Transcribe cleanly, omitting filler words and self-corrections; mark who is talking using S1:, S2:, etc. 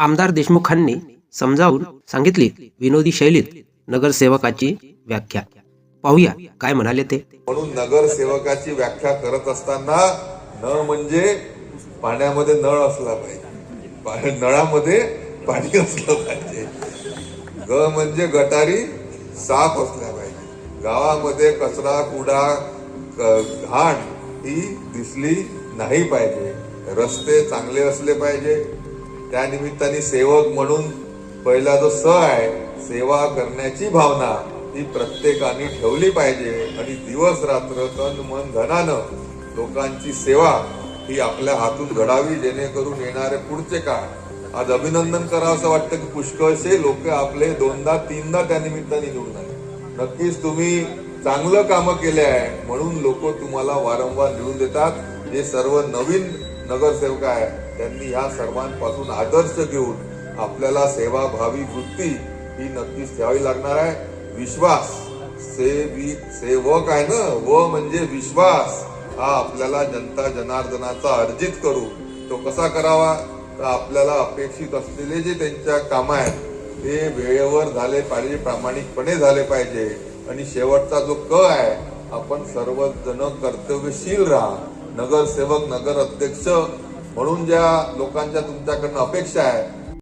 S1: आमदार देशमुखांनी समजावून सांगितली विनोदी शैलीत नगरसेवकाची व्याख्या. पाहूया काय म्हणाले ते.
S2: म्हणून नगरसेवकाची व्याख्या करत असताना न म्हणजे पाण्यामध्ये नळ असला पाहिजे, नळामध्ये पाणी असलं पाहिजे. ग म्हणजे गटारी साफ असल्या पाहिजे. गावामध्ये कचरा कुडा घाण ही दिसली नाही पाहिजे. रस्ते चांगले असले पाहिजे. त्या निमित्ताने सेवक म्हणून पहिला जो स आहे, सेवा करण्याची भावना ही प्रत्येकाने ठेवली पाहिजे आणि दिवस रात्र तन मन धनानं लोकांची सेवा ही आपल्या हातून घडावी, जेणेकरून येणारे पुढचे काळ. आज अभिनंदन करावं असं वाटतं की पुष्कळसे लोक आपले 2दा 3दा त्या निमित्ताने निवडून आले. नक्कीच तुम्ही चांगलं कामं केले आहे म्हणून लोक तुम्हाला वारंवार निवडून देतात. जे सर्व नवीन नगरसेवक आहे त्यांनी ह्या सर्वांपासून आदर्श घेऊन आपल्याला सेवाभावी वृत्ती ही नक्कीच ठेवावी लागणार आहे. विश्वास, सेवक आहे ना, व म्हणजे विश्वास हा आपल्याला जनता जनार्दनाचा अर्जित करू. तो कसा करावा तर आपल्याला अपेक्षित असलेले जे त्यांच्या काम आहेत ते वेळेवर झाले पाहिजे, प्रामाणिकपणे झाले पाहिजे. आणि शेवटचा जो क आहे, आपण सर्वजण कर्तव्यशील राहा. नगरसेवक, नगर अध्यक्ष म्हणून ज्या लोकांच्या तुमच्याकडनं अपेक्षा आहे